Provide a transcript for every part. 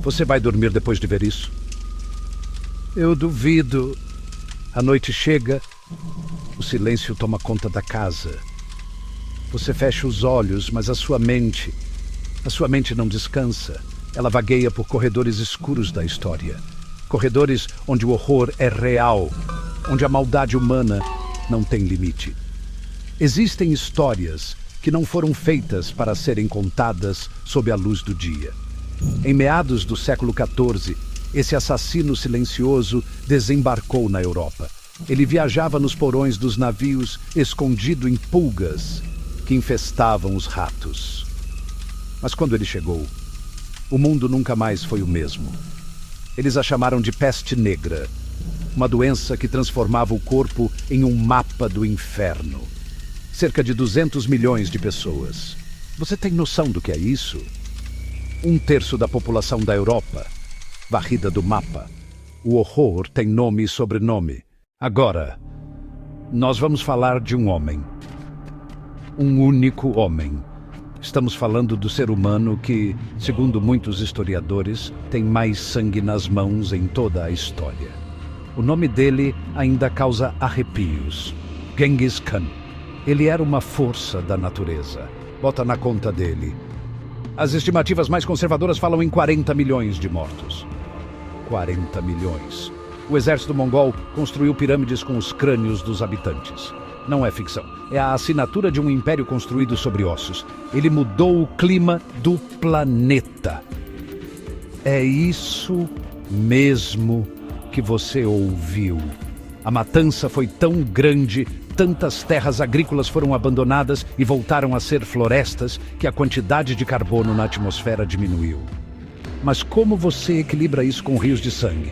Você vai dormir depois de ver isso? Eu duvido. A noite chega, o silêncio toma conta da casa. Você fecha os olhos, mas a sua mente não descansa. Ela vagueia por corredores escuros da história. Corredores onde o horror é real, onde a maldade humana não tem limite. Existem histórias que não foram feitas para serem contadas sob a luz do dia. Em meados do século XIV, esse assassino silencioso desembarcou na Europa. Ele viajava nos porões dos navios, escondido em pulgas que infestavam os ratos. Mas quando ele chegou, o mundo nunca mais foi o mesmo. Eles a chamaram de peste negra, uma doença que transformava o corpo em um mapa do inferno. Cerca de 200 milhões de pessoas. Você tem noção do que é isso? 1/3 da população da Europa, varrida do mapa. O horror tem nome e sobrenome. Agora, nós vamos falar de um homem. Um único homem. Estamos falando do ser humano que, segundo muitos historiadores, tem mais sangue nas mãos em toda a história. O nome dele ainda causa arrepios. Genghis Khan. Ele era uma força da natureza. Bota na conta dele. As estimativas mais conservadoras falam em 40 milhões de mortos. 40 milhões. O exército mongol construiu pirâmides com os crânios dos habitantes. Não é ficção. É a assinatura de um império construído sobre ossos. Ele mudou o clima do planeta. É isso mesmo que você ouviu. A matança foi tão grande, tantas terras agrícolas foram abandonadas e voltaram a ser florestas, que a quantidade de carbono na atmosfera diminuiu. Mas como você equilibra isso com rios de sangue?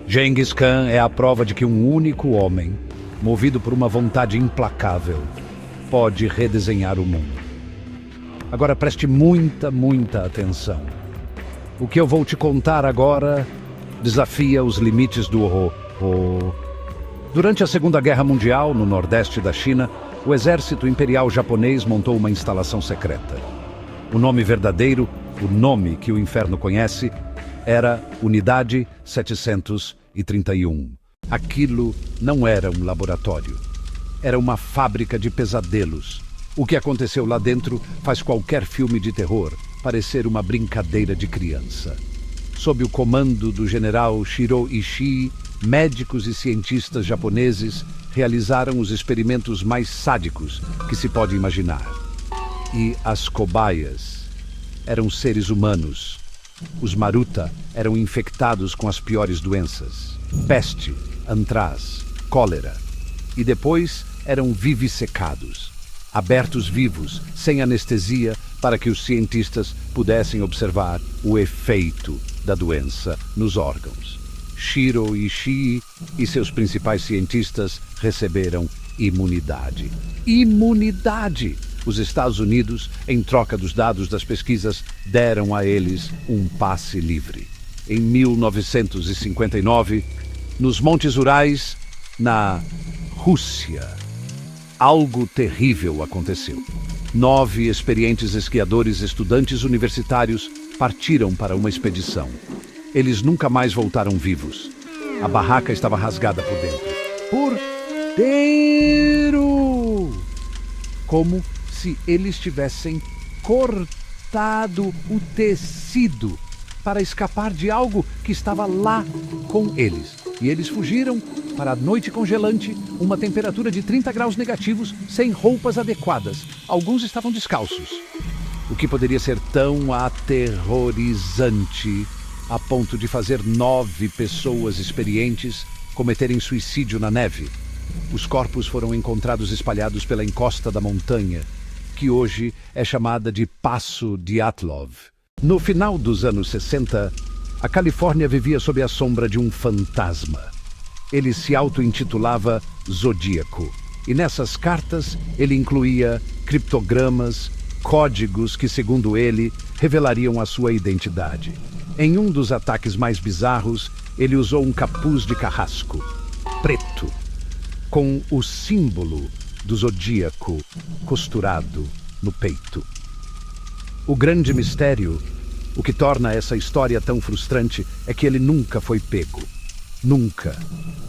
Genghis Khan é a prova de que um único homem, movido por uma vontade implacável, pode redesenhar o mundo. Agora preste muita atenção. O que eu vou te contar agora desafia os limites do horror. Durante a Segunda Guerra Mundial, no nordeste da China, o exército imperial japonês montou uma instalação secreta. O nome verdadeiro, o nome que o inferno conhece, era Unidade 731. Aquilo não era um laboratório. Era uma fábrica de pesadelos. O que aconteceu lá dentro faz qualquer filme de terror parecer uma brincadeira de criança. Sob o comando do general Shiro Ishii, médicos e cientistas japoneses realizaram os experimentos mais sádicos que se pode imaginar. E as cobaias eram seres humanos. Os Maruta eram infectados com as piores doenças: peste, antraz, cólera. E depois eram vivissecados, abertos vivos, sem anestesia, para que os cientistas pudessem observar o efeito da doença nos órgãos. Shiro Ishii e seus principais cientistas receberam imunidade. Imunidade! Os Estados Unidos, em troca dos dados das pesquisas, deram a eles um passe livre. Em 1959, nos Montes Urais, na Rússia, algo terrível aconteceu. 9 experientes esquiadores estudantes universitários partiram para uma expedição. Eles nunca mais voltaram vivos. A barraca estava rasgada por dentro. Por inteiro! Como se eles tivessem cortado o tecido para escapar de algo que estava lá com eles. E eles fugiram para a noite congelante, uma temperatura de 30 graus negativos, sem roupas adequadas. Alguns estavam descalços. O que poderia ser tão aterrorizante a ponto de fazer 9 pessoas experientes cometerem suicídio na neve? Os corpos foram encontrados espalhados pela encosta da montanha, que hoje é chamada de Passo Dyatlov. No final dos anos 60, a Califórnia vivia sob a sombra de um fantasma. Ele se auto-intitulava Zodíaco, e nessas cartas ele incluía criptogramas, códigos que, segundo ele, revelariam a sua identidade. Em um dos ataques mais bizarros, ele usou um capuz de carrasco, preto, com o símbolo do Zodíaco costurado no peito. O grande mistério O que torna essa história tão frustrante é que ele nunca foi pego. Nunca.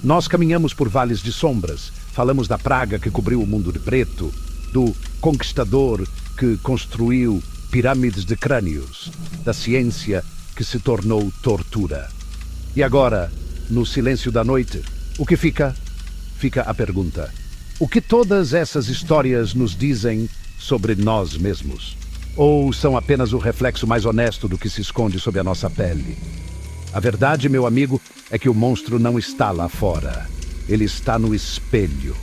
Nós caminhamos por vales de sombras, falamos da praga que cobriu o mundo de preto, do conquistador que construiu pirâmides de crânios, da ciência que se tornou tortura. E agora, no silêncio da noite, o que fica? Fica a pergunta: o que todas essas histórias nos dizem sobre nós mesmos? Ou são apenas o reflexo mais honesto do que se esconde sob a nossa pele? A verdade, meu amigo, é que o monstro não está lá fora. Ele está no espelho.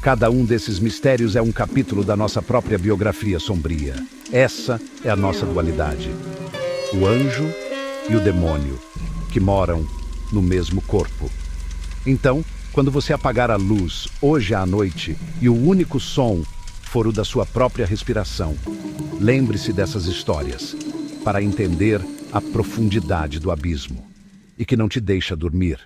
Cada um desses mistérios é um capítulo da nossa própria biografia sombria. Essa é a nossa dualidade. O anjo e o demônio, que moram no mesmo corpo. Então, quando você apagar a luz hoje à noite e o único som for o da sua própria respiração, lembre-se dessas histórias para entender a profundidade do abismo e que não te deixa dormir.